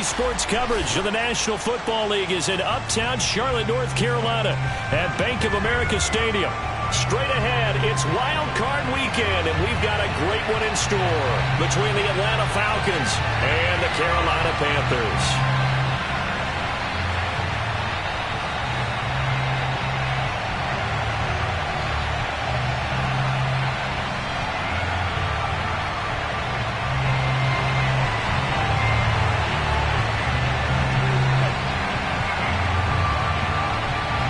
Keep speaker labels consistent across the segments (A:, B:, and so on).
A: sports coverage of the National Football League is in uptown Charlotte, North Carolina at Bank of America Stadium. Straight ahead, it's Wild Card Weekend, and we've got a great one in store between the Atlanta Falcons and the Carolina Panthers.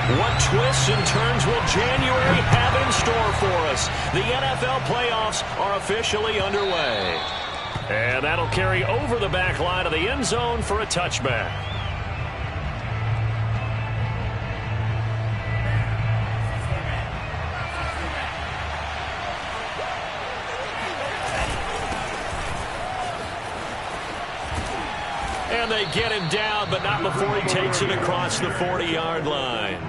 A: What twists and turns will January have in store for us? The NFL playoffs are officially underway. And that'll carry over the back line of the end zone for a touchback. And they get him down, but not before he takes it across the 40-yard line.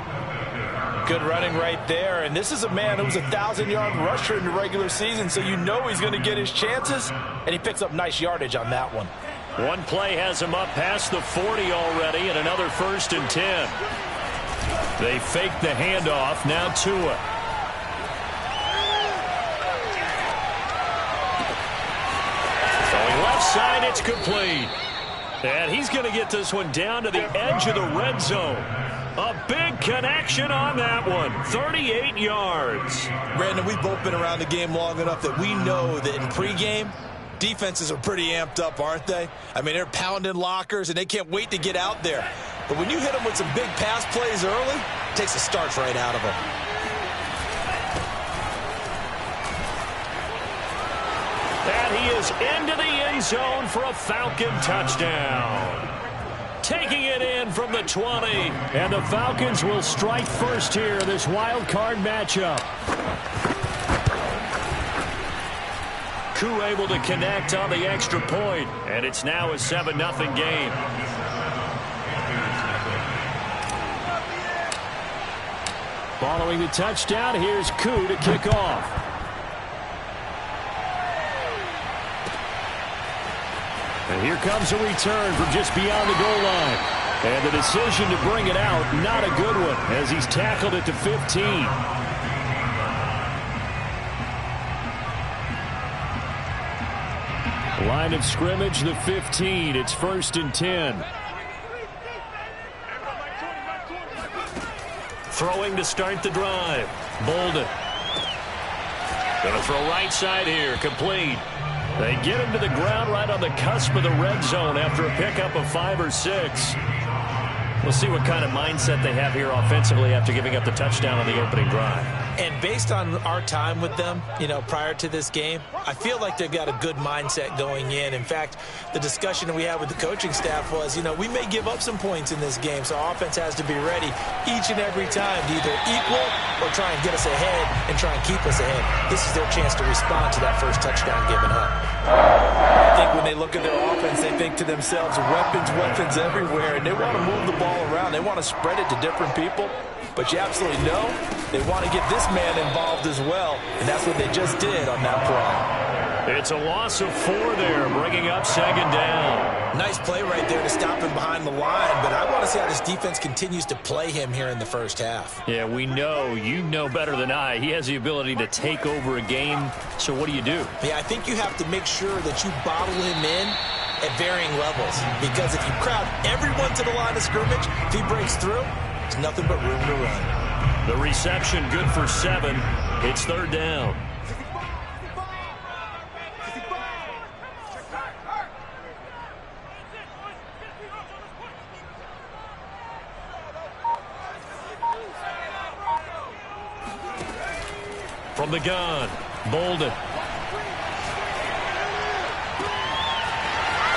B: Good running right there, and this is a man who's a 1,000-yard rusher in the regular season, so you know he's going to get his chances, and he picks up nice yardage on that one.
A: One play has him up past the 40 already, and another 1st and 10. They fake the handoff, now Tua. Going left side, it's complete. And he's going to get this one down to the edge of the red zone. A big connection on that one. 38 yards.
B: Brandon, we've both been around the game long enough that we know that in pregame, defenses are pretty amped up, aren't they? I mean, they're pounding lockers, and they can't wait to get out there. But when you hit them with some big pass plays early, it takes the starch right out of them.
A: And he is into the end zone for a Falcon touchdown. Taking it in from the 20. And the Falcons will strike first here in this wild card matchup. Koo able to connect on the extra point. And it's now a 7-0 game. Following the touchdown, here's Koo to kick off. And here comes a return from just beyond the goal line. And the decision to bring it out, not a good one, as he's tackled it to 15. Line of scrimmage, the 15. It's 1st and 10. Throwing to start the drive. Bolden. Going to throw right side here, complete. They get him to the ground right on the cusp of the red zone after a pickup of 5 or 6. We'll see what kind of mindset they have here offensively after giving up the touchdown on the opening drive.
B: And based on our time with them, prior to this game, I feel like they've got a good mindset going in. In fact, the discussion that we had with the coaching staff was, we may give up some points in this game, so our offense has to be ready each and every time to either equal or try and get us ahead and try and keep us ahead. This is their chance to respond to that first touchdown given up. I think when they look at their offense, they think to themselves, weapons everywhere, and they want to move the ball around. They want to spread it to different people. But you absolutely know they want to get this man involved as well, and that's what they just did on that play.
A: It's a loss of 4 there, bringing up 2nd down.
B: Nice play right there to stop him behind the line, but I want to see how this defense continues to play him here in the first half.
A: Yeah, we know. You know better than I. He has the ability to take over a game, so what do you do?
B: Yeah, I think you have to make sure that you bottle him in at varying levels, because if you crowd everyone to the line of scrimmage, if he breaks through, there's nothing but room to run.
A: The reception good for 7. It's 3rd down. From the gun, Bolden.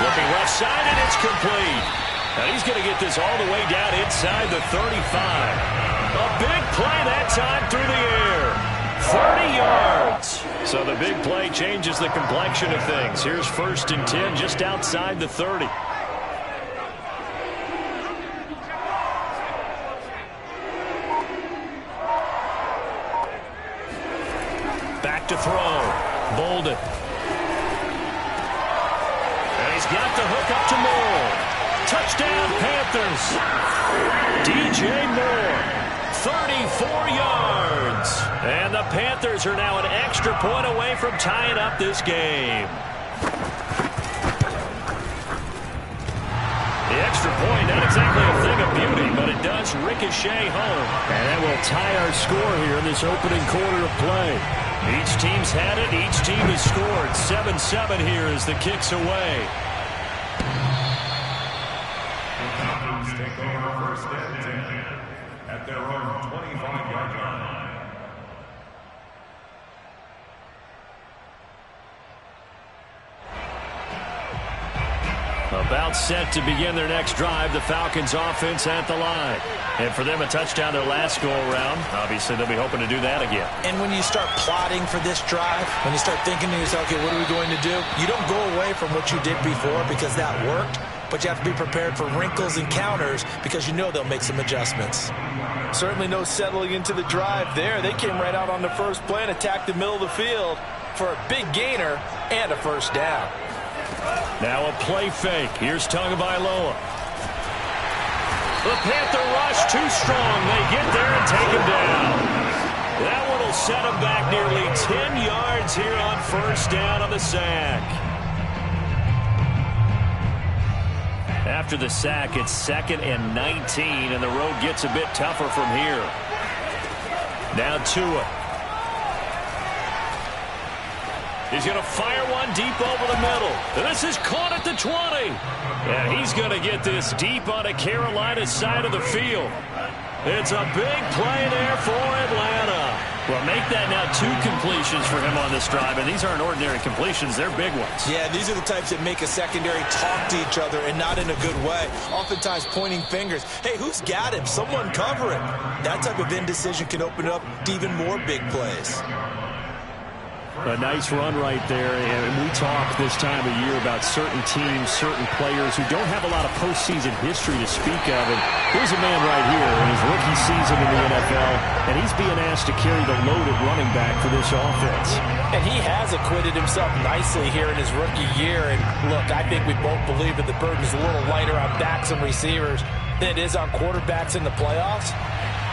A: Looking left side, and it's complete. And he's going to get this all the way down inside the 35. A big play that time through the air. 30 yards. So the big play changes the complexion of things. Here's 1st and 10 just outside the 30. Back to throw. Bolden. And he's got the hook up to Moore. Touchdown, Panthers. DJ Moore, 34 yards. And the Panthers are now an extra point away from tying up this game. The extra point, not exactly a thing of beauty, but it does ricochet home. And that will tie our score here in this opening quarter of play. Each team's had it. Each team has scored. 7-7 here as the kick's away.
C: Take over first and 10 at their own 25-yard line.
A: About set to begin their next drive. The Falcons offense at the line. And for them, a touchdown their last go-around. Obviously, they'll be hoping to do that again.
B: And when you start plotting for this drive, when you start thinking to yourself, okay, what are we going to do? You don't go away from what you did before because that worked. But you have to be prepared for wrinkles and counters because you know they'll make some adjustments.
D: Certainly no settling into the drive there. They came right out on the first play and attacked the middle of the field for a big gainer and a first down.
A: Now a play fake. Here's Tagovailoa. The Panther rush too strong. They get there and take him down. That one will set him back nearly 10 yards here on first down on the sack. After the sack, it's 2nd and 19, and the road gets a bit tougher from here. Now Tua. He's going to fire one deep over the middle. And this is caught at the 20. And he's going to get this deep on the Carolina side of the field. It's a big play there for Atlanta. Well, make that now 2 completions for him on this drive, and these aren't ordinary completions. They're big ones.
B: Yeah, these are the types that make a secondary talk to each other and not in a good way. Oftentimes pointing fingers. Hey, who's got him? Someone cover him. That type of indecision can open up to even more big plays.
A: A nice run right there, and we talk this time of year about certain teams, certain players who don't have a lot of postseason history to speak of. And here's a man right here in his rookie season in the NFL, and he's being asked to carry the load at running back for this offense.
D: And he has acquitted himself nicely here in his rookie year. And look, I think we both believe that the burden is a little lighter on backs and receivers than it is on quarterbacks in the playoffs.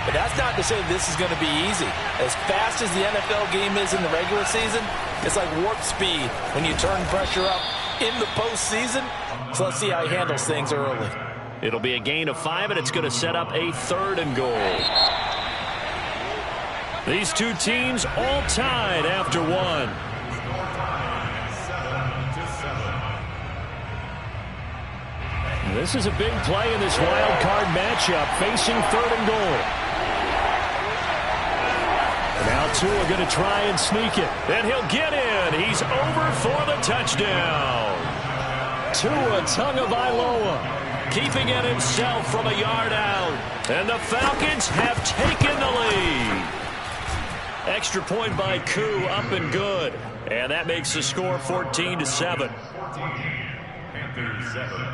D: But that's not to say this is going to be easy. As fast as the NFL game is in the regular season, it's like warp speed when you turn pressure up in the postseason. So let's see how he handles things early.
A: It'll be a gain of 5, and it's going to set up a 3rd and goal. These two teams all tied after 1.
C: 7-7.
A: This is a big play in this wild card matchup, facing 3rd and goal. Now Tua going to try and sneak it. And he'll get in. He's over for the touchdown. Tua Tagovailoa keeping it himself from a yard out. And the Falcons have taken the lead. Extra point by Koo, up and good. And that makes the score 14-7.
C: Panthers 7.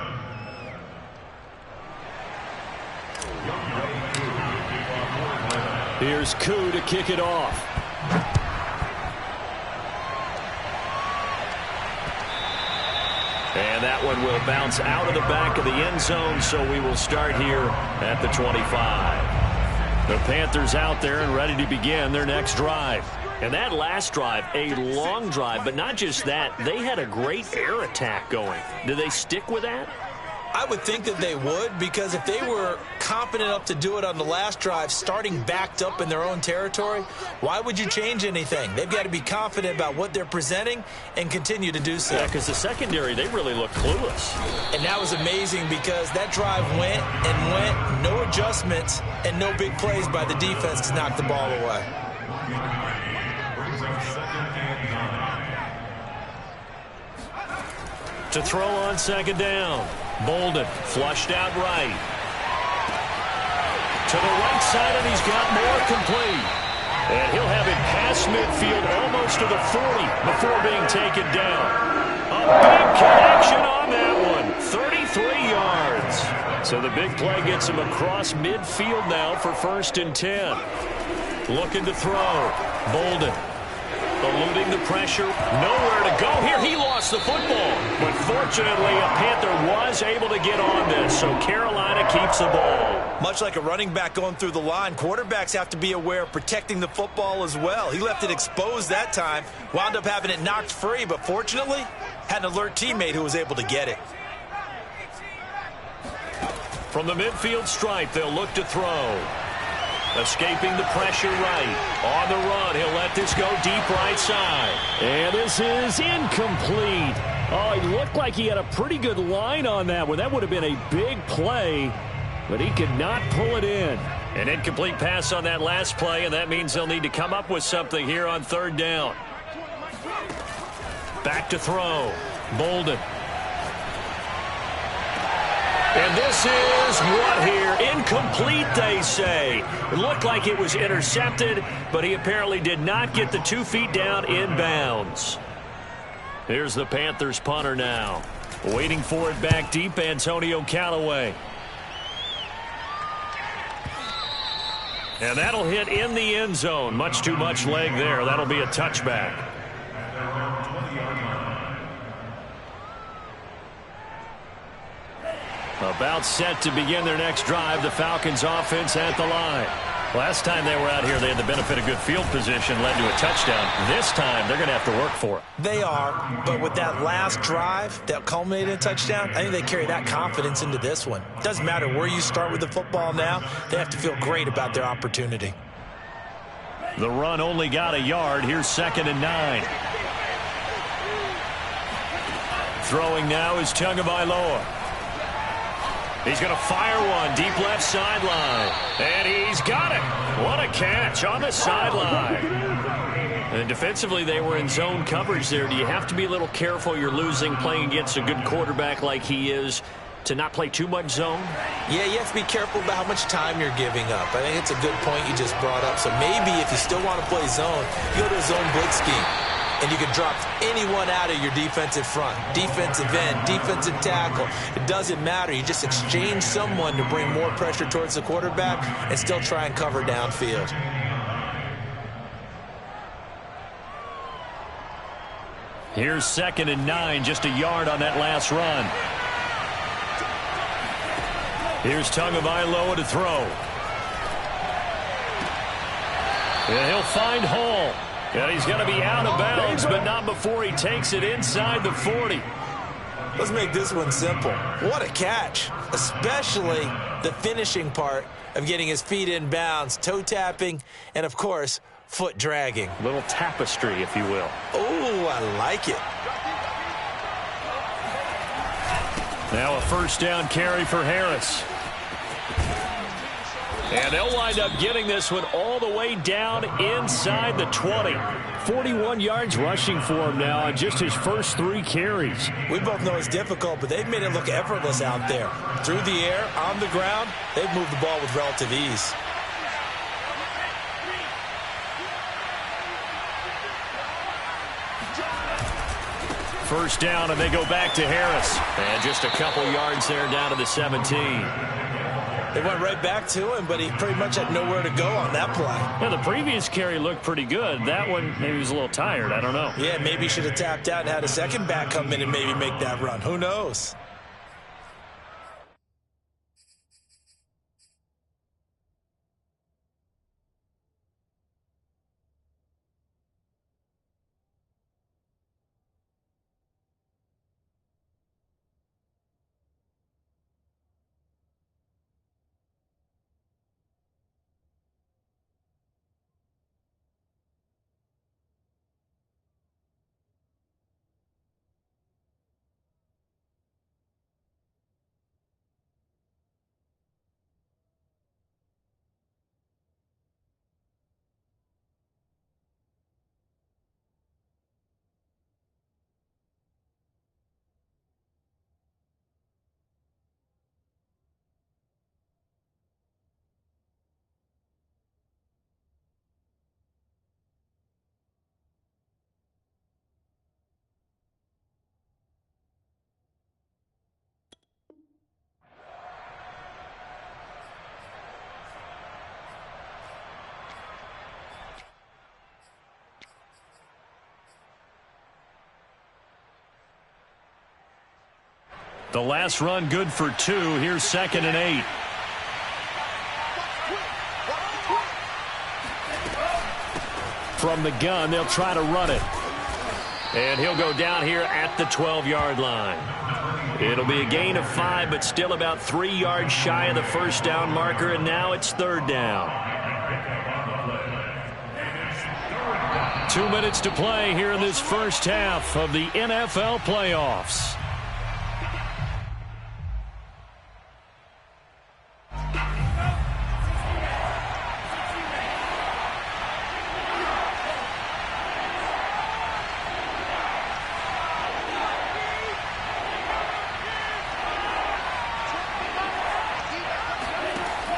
A: Here's Koo to kick it off. And that one will bounce out of the back of the end zone, so we will start here at the 25. The Panthers out there and ready to begin their next drive. And that last drive, a long drive, but not just that, they had a great air attack going. Do they stick with that?
B: I would think that they would, because if they were confident enough to do it on the last drive, starting backed up in their own territory, why would you change anything? They've got to be confident about what they're presenting and continue to do so.
A: Yeah, because the secondary, they really look clueless.
B: And that was amazing because that drive went and went, no adjustments, and no big plays by the defense to knock the ball away.
A: To throw on 2nd down. Bolden flushed out right. To the right side, and he's got more complete. And he'll have it past midfield almost to the 40 before being taken down. A big connection on that one. 33 yards. So the big play gets him across midfield now for 1st and 10. Looking to throw. Bolden. Eluding the pressure. Nowhere to go here. He lost the football. But fortunately, a Panther was able to get on this, so Carolina keeps the ball.
B: Much like a running back going through the line, quarterbacks have to be aware of protecting the football as well. He left it exposed that time, wound up having it knocked free, but fortunately, had an alert teammate who was able to get it.
A: From the midfield stripe, they'll look to throw. Escaping the pressure right. On the run, he'll let this go deep right side.
E: And this is incomplete. Oh, he looked like he had a pretty good line on that one. That would have been a big play, but he could not pull it in.
A: An incomplete pass on that last play, and that means they'll need to come up with something here on third down. Back to throw. Bolden. And this is what here? Incomplete, they say. It looked like it was intercepted, but he apparently did not get the 2 feet down in bounds. Here's the Panthers punter now. Waiting for it back deep, Antonio Callaway. And that'll hit in the end zone. Much too much leg there. That'll be a touchback. About set to begin their next drive. The Falcons offense at the line. Last time they were out here, they had the benefit of good field position, led to a touchdown. This time, they're going to have to work for it.
B: They are, but with that last drive that culminated in a touchdown, I think they carry that confidence into this one. Doesn't matter where you start with the football now, they have to feel great about their opportunity.
A: The run only got a yard. Here's 2nd and 9. Throwing now is Tagovailoa. He's going to fire one deep left sideline. And he's got it. What a catch on the sideline. And defensively, they were in zone coverage there. Do you have to be a little careful? You're losing playing against a good quarterback like he is to not play too much zone?
B: Yeah, you have to be careful about how much time you're giving up. I think it's a good point you just brought up. So maybe if you still want to play zone, you go to a zone blitz scheme. And you can drop anyone out of your defensive front. Defensive end, defensive tackle. It doesn't matter. You just exchange someone to bring more pressure towards the quarterback and still try and cover downfield.
A: Here's 2nd and 9, just a yard on that last run. Here's Tagovailoa to throw. And he'll find Hall. And he's going to be out of bounds, but not before he takes it inside the 40.
B: Let's make this one simple. What a catch, especially the finishing part of getting his feet in bounds, toe tapping, and, of course, foot dragging.
A: Little tapestry, if you will.
B: Oh, I like it.
A: Now a first down carry for Harris. And they'll wind up getting this one all the way down inside the 20.
E: 41 yards rushing for him now on just his first 3 carries.
B: We both know it's difficult, but they've made it look effortless out there. Through the air, on the ground, they've moved the ball with relative ease.
A: First down, and they go back to Harris. And just a couple yards there down to the 17.
B: They went right back to him, but he pretty much had nowhere to go on that play.
E: Yeah, the previous carry looked pretty good. That one, maybe he was a little tired. I don't know.
B: Yeah, maybe he should have tapped out and had a second back come in and maybe make that run. Who knows?
A: The last run good for 2. Here's 2nd and 8. From the gun, they'll try to run it. And he'll go down here at the 12-yard line. It'll be a gain of 5, but still about 3 yards shy of the first down marker, and now it's 3rd down. 2 minutes to play here in this first half of the NFL playoffs.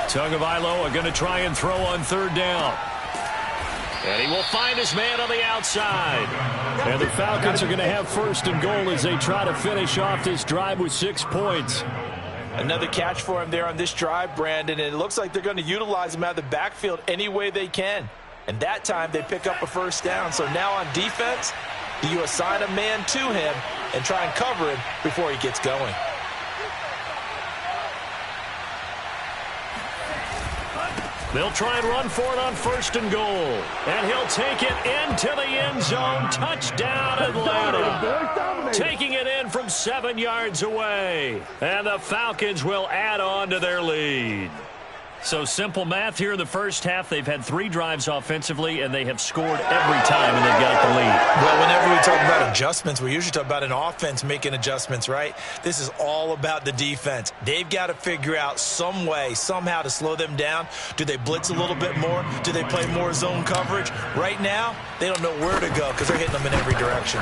A: Tagovailoa going to try and throw on 3rd down. And he will find his man on the outside. And the Falcons are going to have 1st and goal as they try to finish off this drive with 6 points.
B: Another catch for him there on this drive, Brandon, and it looks like they're going to utilize him out of the backfield any way they can. And that time they pick up a 1st down. So now on defense, do you assign a man to him and try and cover him before he gets going?
A: They'll try and run for it on 1st and goal. And he'll take it into the end zone. Touchdown, Atlanta. Taking it in from 7 yards away. And the Falcons will add on to their lead. So simple math here in the first half. They've had 3 drives offensively, and they have scored every time, and they've got the lead.
B: Well, whenever we talk about adjustments, we usually talk about an offense making adjustments, right? This is all about the defense. They've got to figure out some way, somehow to slow them down. Do they blitz a little bit more? Do they play more zone coverage? Right now, they don't know where to go because they're hitting them in every direction.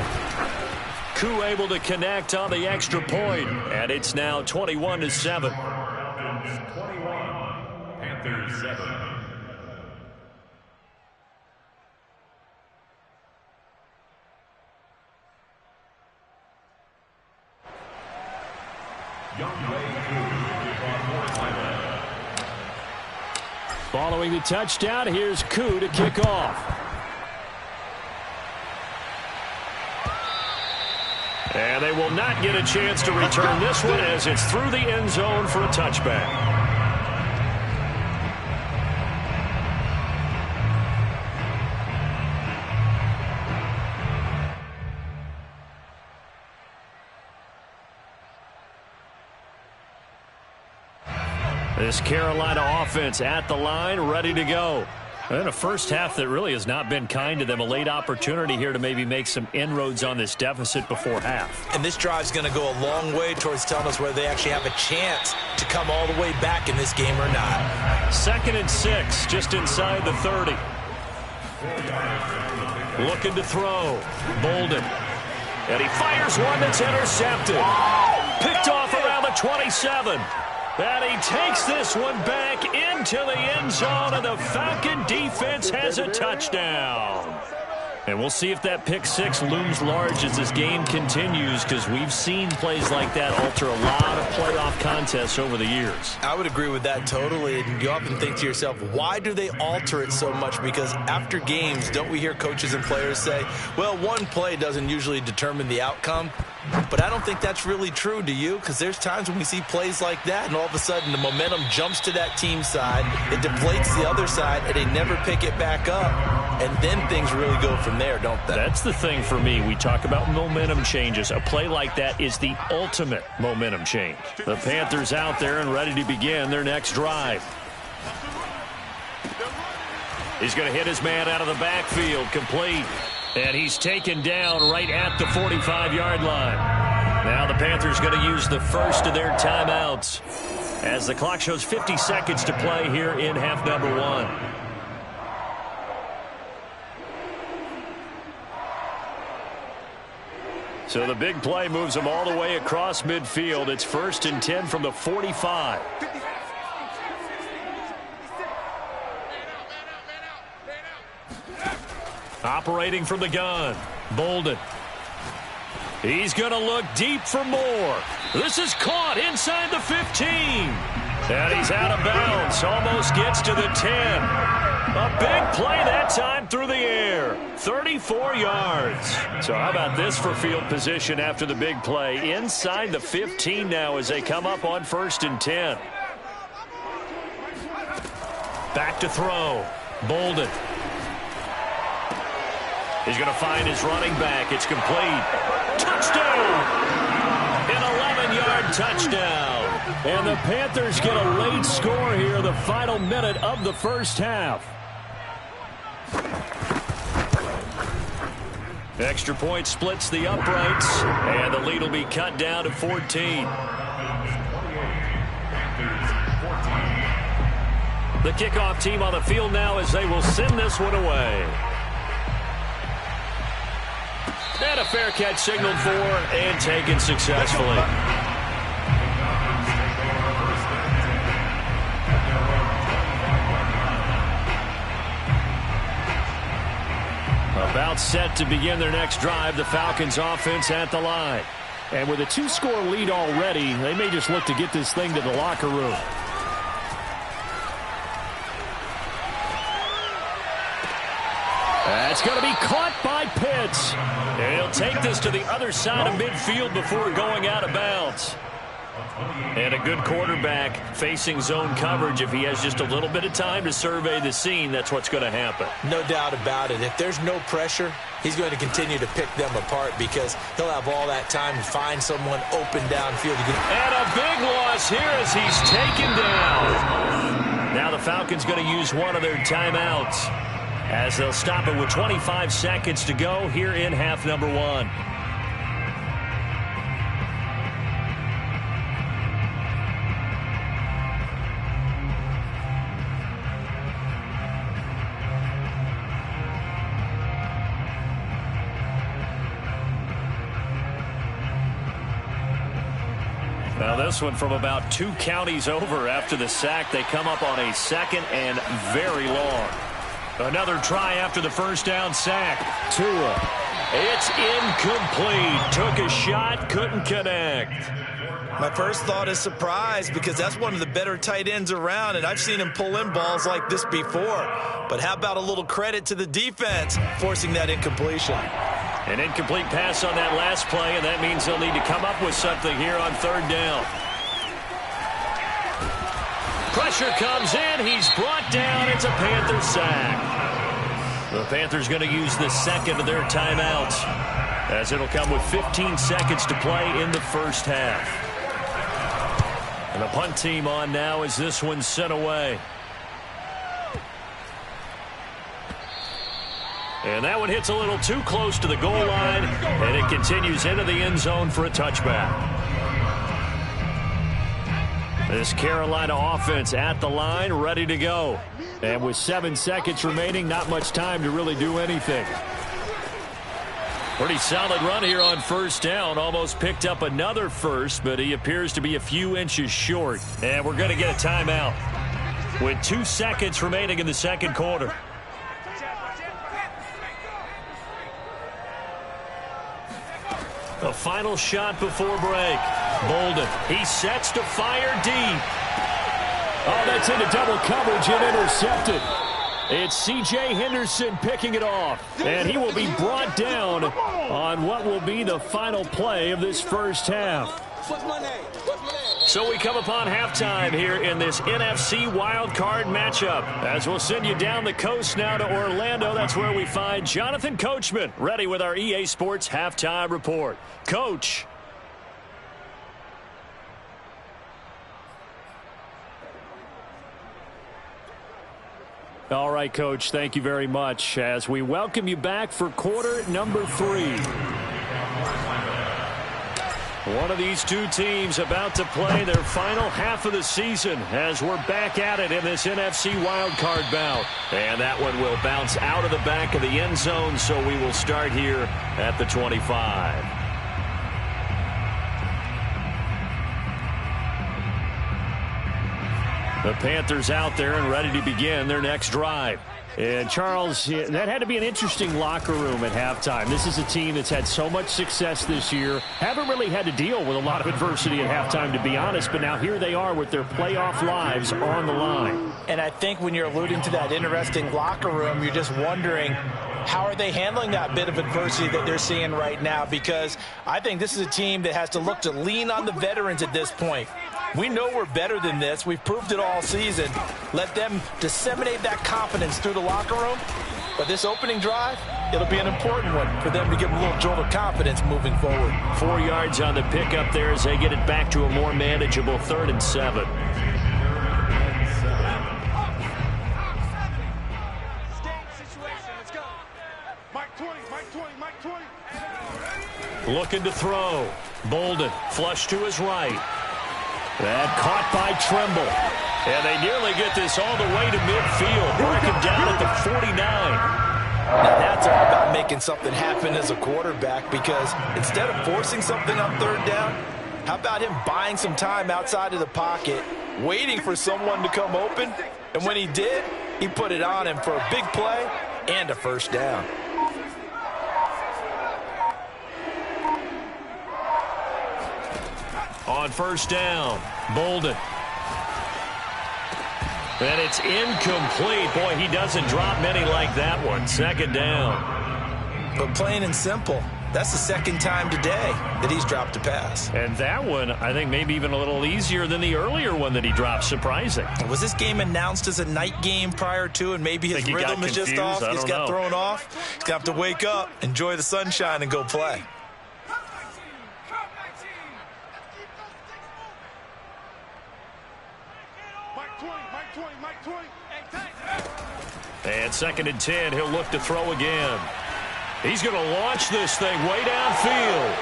A: Koo able to connect on the extra point, and it's now 21-7.
C: Panthers 7.
A: Following the touchdown, here's Koo to kick off. And they will not get a chance to return this one as it's through the end zone for a touchback. This Carolina offense at the line, ready to go. And a first half that really has not been kind to them. A late opportunity here to maybe make some inroads on this deficit before half.
B: And this drive's going to go a long way towards telling us whether they actually have a chance to come all the way back in this game or not.
A: 2nd and 6, just inside the 30. Looking to throw. Bolden. And he fires one that's intercepted. Picked off around the 27. And he takes this one back into the end zone, and the Falcon defense has a touchdown. And we'll see if that pick 6 looms large as this game continues, because we've seen plays like that alter a lot of playoff contests over the years.
B: I would agree with that totally. And you often think to yourself, why do they alter it so much? Because after games, don't we hear coaches and players say, well, one play doesn't usually determine the outcome? But I don't think that's really true, do you? Because there's times when we see plays like that, and all of a sudden the momentum jumps to that team side, it deflates the other side, and they never pick it back up. And then things really go from there, don't they?
A: That's the thing for me. We talk about momentum changes. A play like that is the ultimate momentum change. The Panthers out there and ready to begin their next drive. He's going to hit his man out of the backfield, complete. And he's taken down right at the 45-yard line. Now the Panthers going to use the first of their timeouts as the clock shows 50 seconds to play here in half number 1. So the big play moves them all the way across midfield. It's 1st and 10 from the 45. Operating from the gun, Bolden. He's going to look deep for more. This is caught inside the 15. And he's out of bounds. Almost gets to the 10. A big play that time through the air. 34 yards. So how about this for field position after the big play? Inside the 15 now as they come up on 1st and 10. Back to throw. Bolden. He's going to find his running back. It's complete. Touchdown! An 11-yard touchdown.
E: And the Panthers get a late score here, the final minute of the first half.
A: Extra point splits the uprights, and the lead will be cut down to 14. The kickoff team on the field now as they will send this one away. And a fair catch signaled for and taken successfully. About set to begin their next drive, the Falcons offense at the line.
E: And with a 2-score lead already, they may just look to get this thing to the locker room. That's going to be caught by Pitts.
A: And he'll take this to the other side of midfield before going out of bounds. And a good quarterback facing zone coverage. If he has just a little bit of time to survey the scene, that's what's going to happen.
B: No doubt about it. If there's no pressure, he's going to continue to pick them apart because he'll have all that time to find someone open downfield.
A: And a big loss here as he's taken down. Now the Falcons going to use one of their timeouts as they'll stop it with 25 seconds to go here in half number 1. Now this one from about 2 counties over after the sack. They come up on a 2nd and very long. Another try after the first down sack. Tua. It's incomplete. Took a shot, couldn't connect.
B: My first thought is surprise because that's one of the better tight ends around, and I've seen him pull in balls like this before. But how about a little credit to the defense forcing that incompletion?
A: An incomplete pass on that last play, and that means they'll need to come up with something here on 3rd down. Pressure comes in. He's brought down. It's a Panther sack. The Panthers going to use the 2nd of their timeouts as it'll come with 15 seconds to play in the first half. And the punt team on now as this one's sent away. And that one hits a little too close to the goal line, and it continues into the end zone for a touchback. This Carolina offense at the line, ready to go.
E: And with 7 seconds remaining, not much time to really do anything.
A: Pretty solid run here on 1st down. Almost picked up another first, but he appears to be a few inches short. And we're going to get a timeout with 2 seconds remaining in the 2nd quarter. A final shot before break. Bolden, he sets to fire deep.
E: Oh, that's into double coverage and intercepted. It's C.J. Henderson picking it off. And he will be brought down on what will be the final play of this first half.
A: So we come upon halftime here in this NFC wildcard matchup. As we'll send you down the coast now to Orlando. That's where we find Jonathan Coachman ready with our EA Sports halftime report. Coach.
E: All right, Coach, thank you very much as we welcome you back for quarter number 3.
A: One of these two teams about to play their final half of the season as we're back at it in this NFC wildcard bout. And that one will bounce out of the back of the end zone, so we will start here at the 25. The Panthers out there and ready to begin their next drive.
E: And, Charles, that had to be an interesting locker room at halftime. This is a team that's had so much success this year. Haven't really had to deal with a lot of adversity at halftime, to be honest. But now here they are with their playoff lives on the line.
D: And I think when you're alluding to that interesting locker room, you're just wondering, how are they handling that bit of adversity that they're seeing right now? Because I think this is a team that has to look to lean on the veterans at this point. We know we're better than this. We've proved it all season. Let them disseminate that confidence through the locker room. But this opening drive, it'll be an important one for them to give them a little jolt of confidence moving forward.
E: 4 yards on the pickup there as they get it back to a more manageable 3rd and 7. Looking to throw. Bolden, flush to his right. That caught by Trimble. And they nearly get this all the way to midfield. Mark him down at the 49.
D: Now that's all about making something happen as a quarterback, because instead of forcing something on 3rd down, how about him buying some time outside of the pocket, waiting for someone to come open, and when he did, he put it on him for a big play and a 1st down.
E: On 1st down, Bolden. And it's incomplete. Boy, he doesn't drop many like that one. 2nd down.
B: But plain and simple, that's the 2nd time today that he's dropped a pass.
E: And that one, I think, maybe even a little easier than the earlier one that he dropped. Surprising.
B: Was this game announced as a night game prior to, and maybe his rhythm is just off? He's got thrown off. He's going to have to wake up, enjoy the sunshine, and go play.
E: And 2nd and 10, he'll look to throw again. He's going to launch this thing way downfield.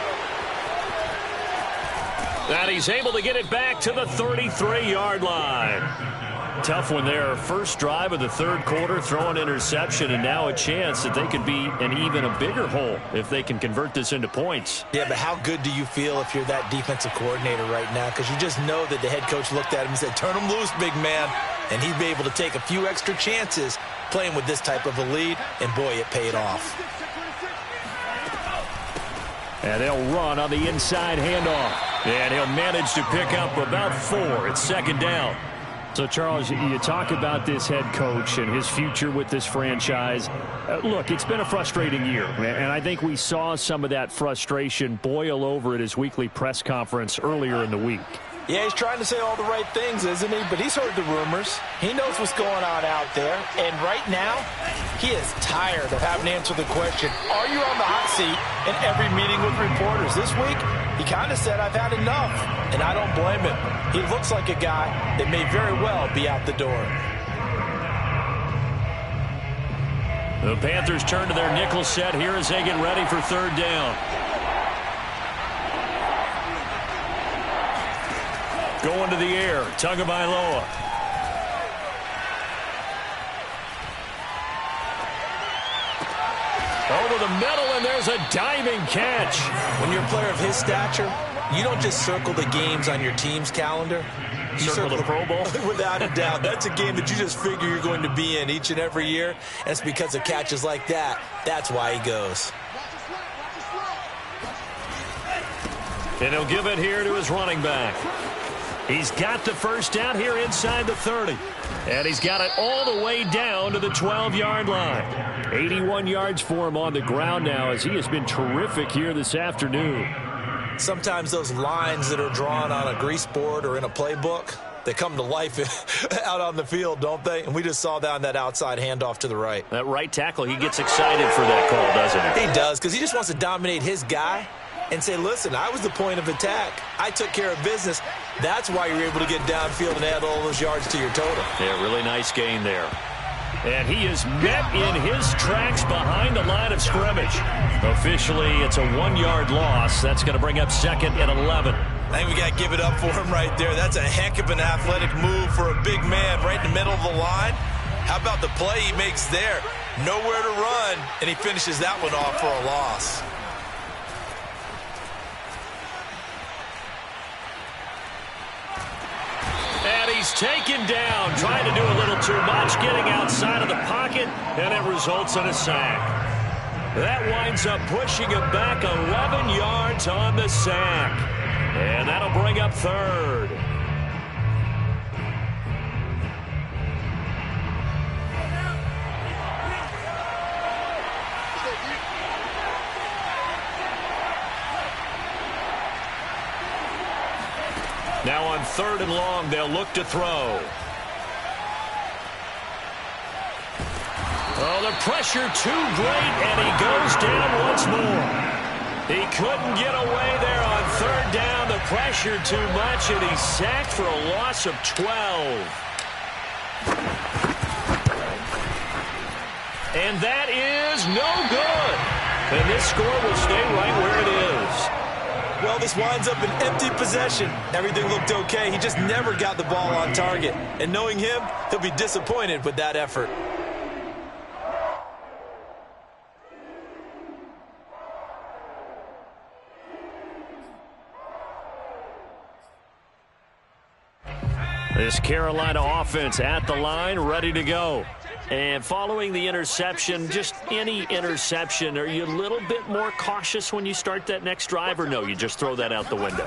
E: And he's able to get it back to the 33-yard line. Tough one there. First drive of the 3rd quarter, throw an interception, and now a chance that they could be in even a bigger hole if they can convert this into points.
B: Yeah, but how good do you feel if you're that defensive coordinator right now? Because you just know that the head coach looked at him and said, turn him loose, big man. And he'd be able to take a few extra chances playing with this type of a lead, and boy, it paid off.
E: And they'll run on the inside handoff. And he'll manage to pick up about 4. It's 2nd down. So, Charles, you talk about this head coach and his future with this franchise. Look, it's been a frustrating year, and I think we saw some of that frustration boil over at his weekly press conference earlier in the week.
D: Yeah, he's trying to say all the right things, isn't he? But he's heard the rumors. He knows what's going on out there. And right now, he is tired of having to answer the question, are you on the hot seat in every meeting with reporters? This week, he kind of said, I've had enough. And I don't blame him. He looks like a guy that may very well be out the door.
E: The Panthers turn to their nickel set here as they get ready for 3rd down. Going to the air, Tagovailoa. Over the middle, and there's a diving catch.
B: When you're a player of his stature, you don't just circle the games on your team's calendar. You
E: circle the Pro Bowl?
B: Without a doubt. That's a game that you just figure you're going to be in each and every year. And it's because of catches like that. That's why he goes.
E: And he'll give it here to his running back. He's got the 1st down here inside the 30. And he's got it all the way down to the 12-yard line. 81 yards for him on the ground now, as he has been terrific here this afternoon.
B: Sometimes those lines that are drawn on a grease board or in a playbook, they come to life out on the field, don't they? And we just saw that on that outside handoff to the right.
E: That right tackle, he gets excited for that call, doesn't he?
B: He does, because he just wants to dominate his guy and say, listen, I was the point of attack. I took care of business. That's why you're able to get downfield and add all those yards to your total.
E: Yeah, really nice gain there. And he is met in his tracks behind the line of scrimmage. Officially, it's a 1-yard loss. That's going to bring up 2nd and 11.
B: I think we got to give it up for him right there. That's a heck of an athletic move for a big man right in the middle of the line. How about the play he makes there? Nowhere to run, and he finishes that one off for a loss.
E: And he's
A: he's taken down, trying to do a little too much, getting outside of the pocket, and it results in a sack. That winds up pushing him back 11 yards on the sack. And that'll bring up third. Now on 3rd and long, they'll look to throw. Oh, the pressure too great, and he goes down once more. He couldn't get away there on 3rd down. The pressure too much, and he's sacked for a loss of 12. And that is no good. And this score will stay right where it is.
B: Well, this winds up an empty possession. Everything looked okay. He just never got the ball on target. And knowing him, he'll be disappointed with that effort.
A: This Carolina offense at the line, ready to go. And following the interception, just any interception, are you a little bit more cautious when you start that next drive, or no, you just throw that out the window?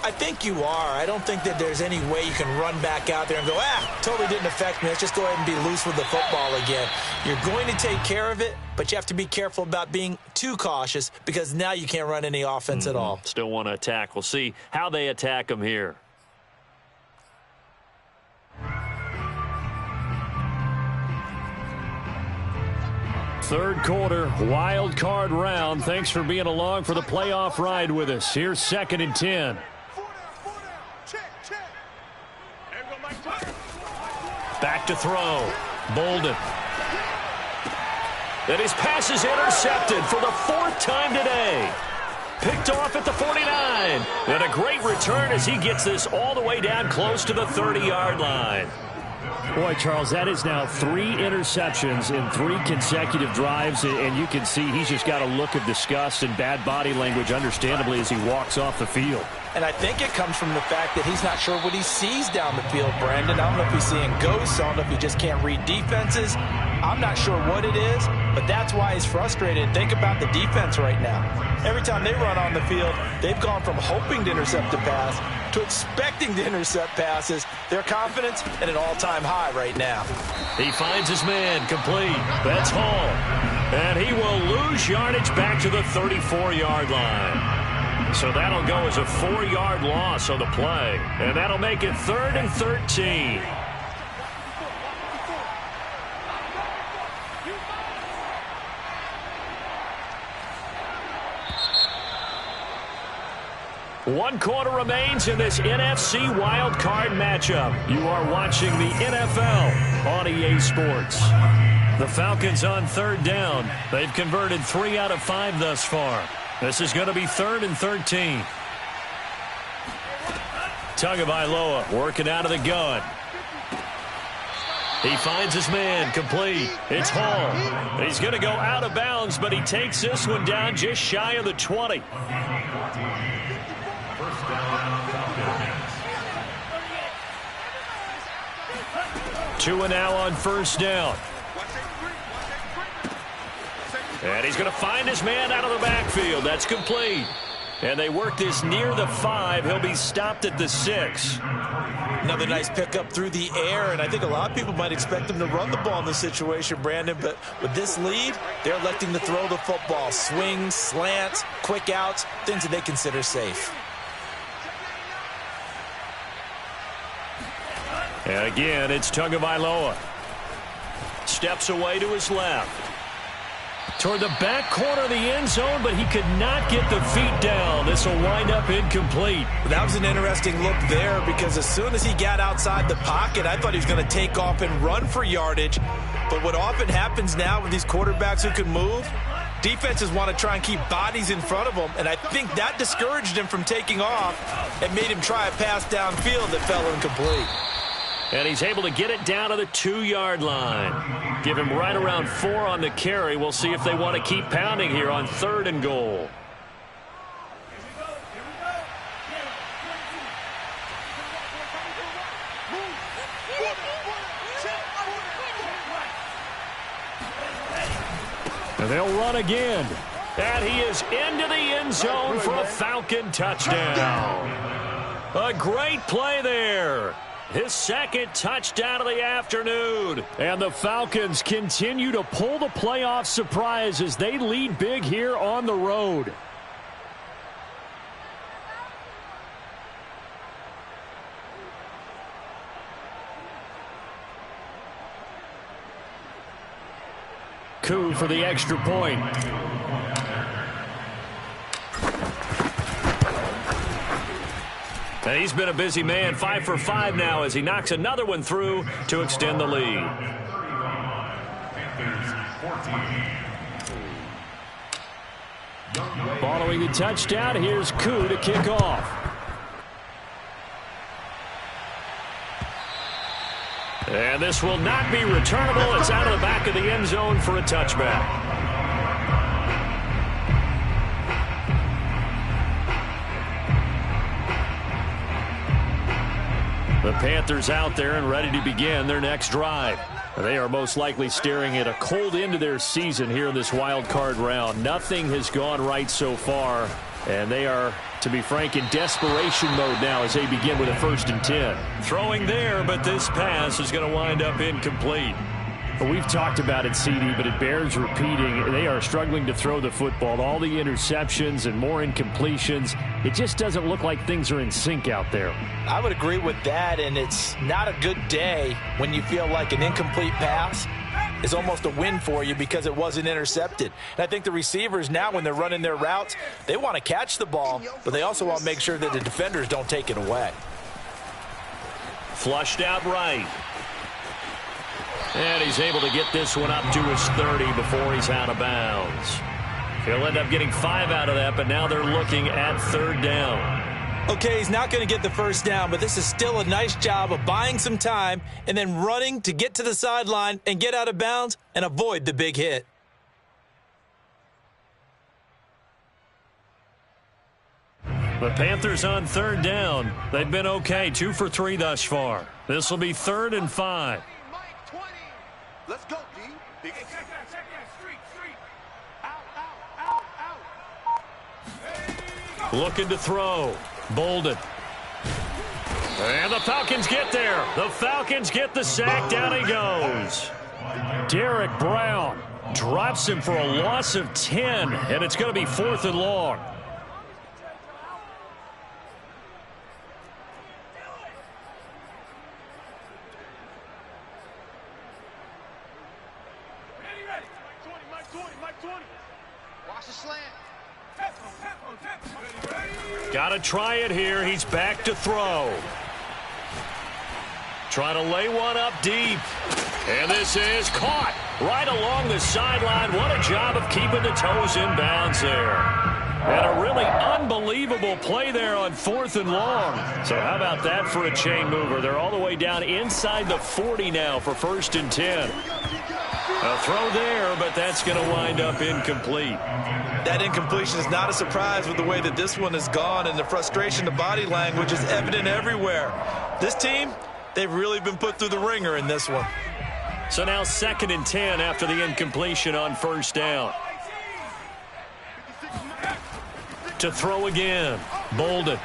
B: I think you are. I don't think that there's any way you can run back out there and go, totally didn't affect me. Let's just go ahead and be loose with the football again. You're going to take care of it, but you have to be careful about being too cautious because now you can't run any offense at all.
A: Still want to attack. We'll see how they attack them here. Third quarter, wild card round. Thanks for being along for the playoff ride with us. Here's 2nd and 10. Back to throw. Bolden. And his pass is intercepted for the 4th time today. Picked off at the 49. And a great return as he gets this all the way down close to the 30-yard line.
E: Boy, Charles, that is now 3 interceptions in 3 consecutive drives, and you can see he's just got a look of disgust and bad body language, understandably, as he walks off the field.
B: And I think it comes from the fact that he's not sure what he sees down the field, Brandon. I don't know if he's seeing ghosts. I don't know if he just can't read defenses. I'm not sure what it is, but that's why he's frustrated. Think about the defense right now. Every time they run on the field, they've gone from hoping to intercept a pass to expecting to intercept passes. Their confidence at an all-time high right now.
A: He finds his man complete. That's Hall. And he will lose yardage back to the 34-yard line. So that'll go as a 4-yard loss on the play. And that'll make it 3rd and 13. One quarter remains in this NFC wildcard matchup. You are watching the NFL on EA Sports. The Falcons on 3rd down. They've converted 3 out of 5 thus far. This is going to be 3rd and 13. Tagovailoa working out of the gun. He finds his man complete. It's Hall. He's going to go out of bounds, but he takes this one down just shy of the 20. Two and now on 1st down. And he's going to find his man out of the backfield. That's complete. And they work this near the 5. He'll be stopped at the 6.
B: Another nice pickup through the air, and I think a lot of people might expect him to run the ball in this situation, Brandon, but with this lead, they're electing to throw the football. Swings, slants, quick outs, things that they consider safe.
A: And again, it's Tagovailoa. Steps away to his left. Toward the back corner of the end zone, but he could not get the feet down. This will wind up incomplete.
B: That was an interesting look there because as soon as he got outside the pocket, I thought he was going to take off and run for yardage. But what often happens now with these quarterbacks who can move, defenses want to try and keep bodies in front of them, and I think that discouraged him from taking off and made him try a pass downfield that fell incomplete.
A: And he's able to get it down to the 2-yard line. Give him right around 4 on the carry. We'll see if they want to keep pounding here on 3rd and goal.
E: And they'll run again.
A: And he is into the end zone for a Falcon touchdown. A great play there. His second touchdown of the afternoon.
E: And the Falcons continue to pull the playoff surprise as they lead big here on the road. Koo for the extra point.
A: And he's been a busy man, 5 for 5 now as he knocks another one through to extend the lead.
E: Following the touchdown, here's Koo to kick off.
A: And this will not be returnable. It's out of the back of the end zone for a touchback. The Panthers out there and ready to begin their next drive. They are most likely staring at a cold end to their season here in this wild card round. Nothing has gone right so far, and they are, to be frank, in desperation mode now as they begin with a 1st and 10. Throwing there, but this pass is going to wind up incomplete.
E: Well, we've talked about it, CD, but it bears repeating. They are struggling to throw the football. All the interceptions and more incompletions. It just doesn't look like things are in sync out there.
D: I would agree with that, and it's not a good day when you feel like an incomplete pass is almost a win for you because it wasn't intercepted. And I think the receivers now, when they're running their routes, they want to catch the ball, but they also want to make sure that the defenders don't take it away.
A: Flushed out right. And he's able to get this one up to his 30 before he's out of bounds. He'll end up getting 5 out of that, but now they're looking at 3rd down.
B: Okay, he's not going to get the 1st down, but this is still a nice job of buying some time and then running to get to the sideline and get out of bounds and avoid the big hit.
A: The Panthers on 3rd down. They've been okay, 2 for 3 thus far. This will be 3rd and 5.
F: Let's go, D. Big check that street. Out.
A: Looking to throw. Bolden. And the Falcons get there. The Falcons get the sack. Down he goes.
E: Derek Brown drops him for a loss of 10, and it's going to be 4th and long.
A: Got to try it here. He's back to throw. Trying to lay one up deep. And this is caught right along the sideline. What a job of keeping the toes in bounds there. And a really unbelievable play there on 4th and long. So how about that for a chain mover? They're all the way down inside the 40 now for 1st and 10. A throw there, but that's going to wind up incomplete.
B: That incompletion is not a surprise with the way that this one has gone, and the frustration, the body language is evident everywhere. This team, they've really been put through the ringer in this one.
A: So now 2nd and 10 after the incompletion on 1st down. To throw again, Bolden.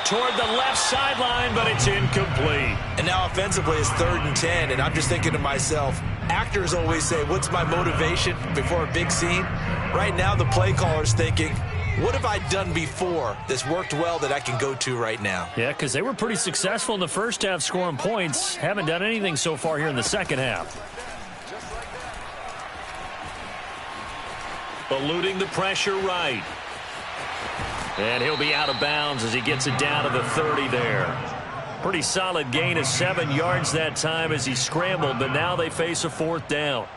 A: Toward the left sideline, but it's incomplete.
B: And now offensively it's 3rd and 10, and I'm just thinking to myself, actors always say, what's my motivation before a big scene? Right now the play caller's thinking, what have I done before that's worked well that I can go to right now?
E: Yeah, because they were pretty successful in the first half scoring points. Haven't done anything so far here in the second half.
A: Eluding the pressure right. And he'll be out of bounds as he gets it down to the 30 there. Pretty solid gain of 7 yards that time as he scrambled, but now they face a 4th down.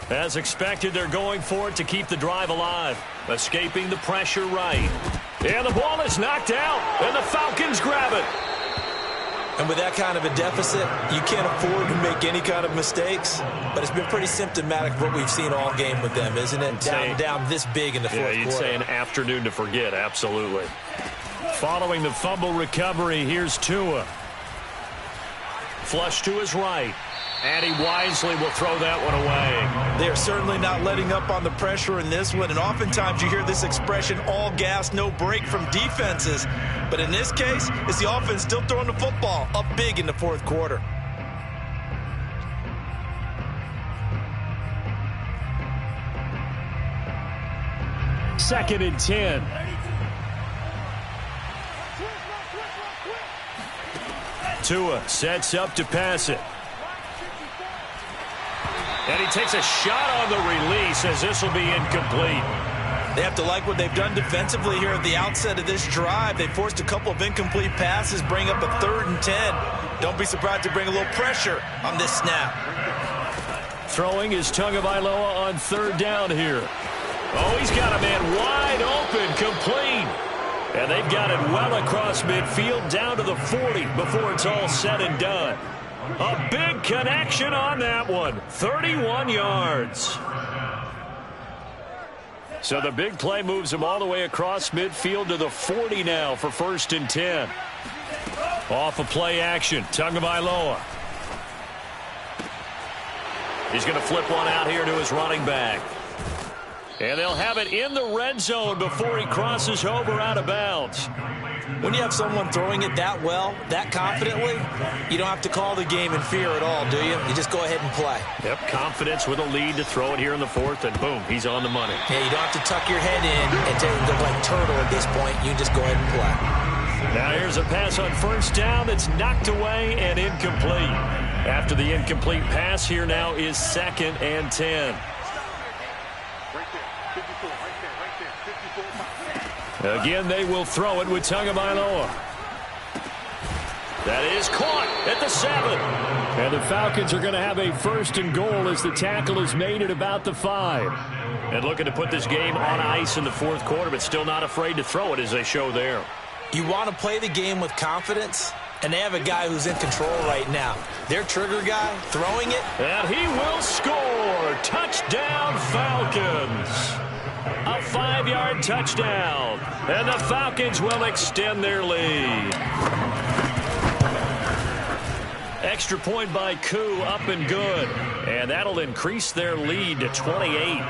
A: As expected, they're going for it to keep the drive alive. Escaping the pressure right. And the ball is knocked out, and the Falcons grab it.
B: And with that kind of a deficit, you can't afford to make any kind of mistakes. But it's been pretty symptomatic of what we've seen all game with them, isn't it? Down this big in the fourth quarter.
A: Yeah, you'd say an afternoon to forget, absolutely. Following the fumble recovery, here's Tua. Flush to his right. And he wisely will throw that one away.
B: They're certainly not letting up on the pressure in this one. And oftentimes you hear this expression, all gas, no break from defenses. But in this case, it's the offense still throwing the football up big in the fourth quarter.
E: Second and 10.
A: Tua sets up to pass it. And he takes a shot on the release as this will be incomplete.
B: They have to like what they've done defensively here at the outset of this drive. They forced a couple of incomplete passes, bring up a 3rd and 10. Don't be surprised to bring a little pressure on this snap.
E: Throwing is Tagovailoa on 3rd down here.
A: Oh, he's got a man wide open, complete. And they've got it well across midfield down to the 40 before it's all said and done. A big connection on that one. 31 yards. So the big play moves him all the way across midfield to the 40 now for 1st and 10. Off of play action, Tagovailoa. He's going to flip one out here to his running back. And they'll have it in the red zone before he crosses over out of bounds.
B: When you have someone throwing it that well, that confidently, you don't have to call the game in fear at all, do you? You just go ahead and play.
A: Yep, confidence with a lead to throw it here in the 4th, and boom, he's on the money.
B: Yeah, you don't have to tuck your head in and go like turtle at this point. You just go ahead and play.
A: Now here's a pass on 1st down that's knocked away and incomplete. After the incomplete pass, here now is 2nd and 10. Again, they will throw it with Tagovailoa. That is caught at the 7.
E: And the Falcons are going to have a 1st and goal as the tackle is made at about the 5.
A: And looking to put this game on ice in the 4th quarter, but still not afraid to throw it as they show there.
B: You want to play the game with confidence, and they have a guy who's in control right now. Their trigger guy throwing it.
A: And he will score. Touchdown, Falcons. A 5-yard touchdown. And the Falcons will extend their lead. Extra point by Koo, up and good. And that'll increase their lead to 28.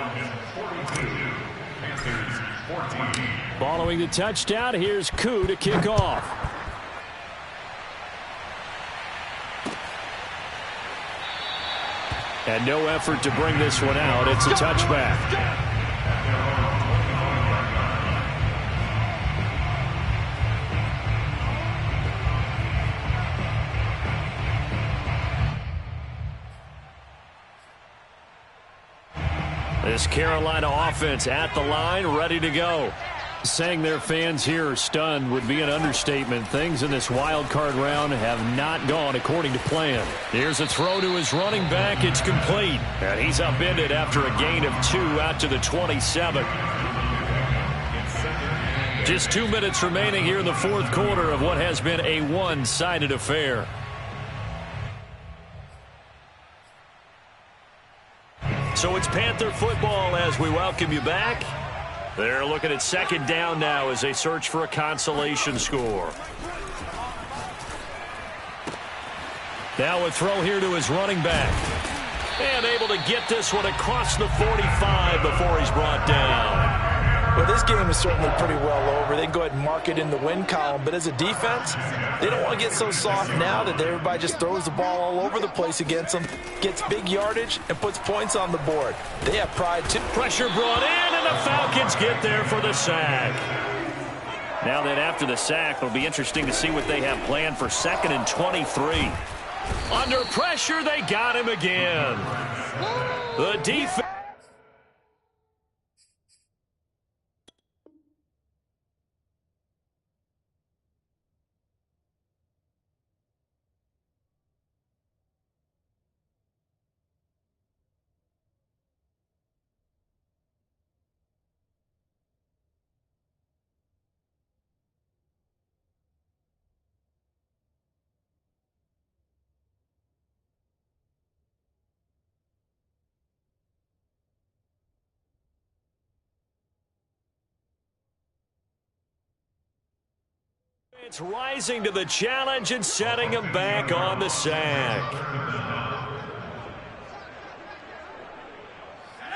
E: Following the touchdown, here's Koo to kick off. And no effort to bring this one out. It's a touchback.
A: This Carolina offense at the line, ready to go.
E: Saying their fans here are stunned would be an understatement. Things in this wild card round have not gone according to plan.
A: Here's a throw to his running back. It's complete. And he's upended after a gain of 2 out to the 27. Just 2 minutes remaining here in the 4th quarter of what has been a one-sided affair. So it's Panther football as we welcome you back. They're looking at 2nd down now as they search for a consolation score. Now a throw here to his running back. And able to get this one across the 45 before he's brought down.
B: Well, this game is certainly pretty well over. They can go ahead and mark it in the win column. But as a defense, they don't want to get so soft now that everybody just throws the ball all over the place against them, gets big yardage, and puts points on the board. They have pride, too.
A: Pressure brought in, and the Falcons get there for the sack. Now then, after the sack, it'll be interesting to see what they have planned for 2nd and 23. Under pressure, they got him again. The defense. It's rising to the challenge and setting him back on the sack.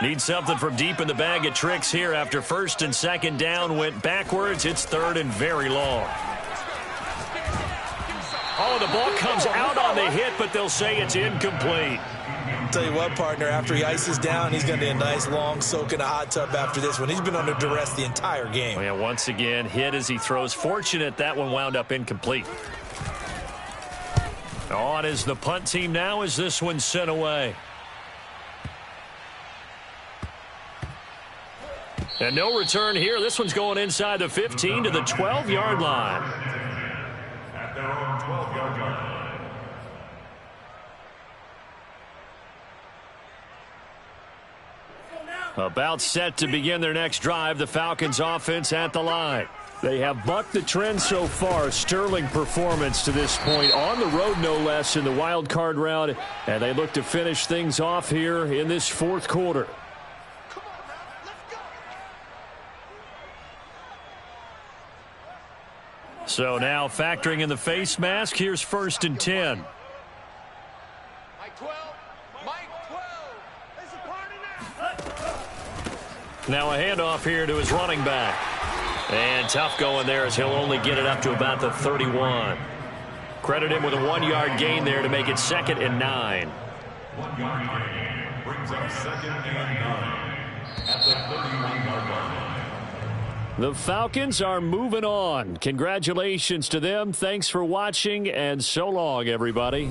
A: Need something from deep in the bag of tricks here after first and second down went backwards. It's third and very long. Oh, the ball comes out on the hit, but they'll say it's incomplete.
B: I'll tell you what, partner, after he ices down, he's going to be a nice long soak in a hot tub after this one. He's been under duress the entire game.
A: Yeah, once again, hit as he throws. Fortunate that one wound up incomplete. On is the punt team now as this one's sent away. And no return here. This one's going inside the 15 to the 12-yard line.
C: At their own 12-yard line.
A: About set to begin their next drive. The Falcons offense at the line.
E: They have bucked the trend so far. Sterling performance to this point. On the road, no less, in the wild card round. And they look to finish things off here in this fourth quarter.
A: So now factoring in the face mask, here's first and 10.
F: Mike 12. Mike 12. It's a party now.
A: Now a handoff here to his running back. And tough going there as he'll only get it up to about the 31. Credit him with a 1-yard gain there to make it 2nd and 9.
C: 1-yard gain brings up 2nd and 9 at the 31-yard line.
E: The Falcons are moving on. Congratulations to them. Thanks for watching, and so long, everybody.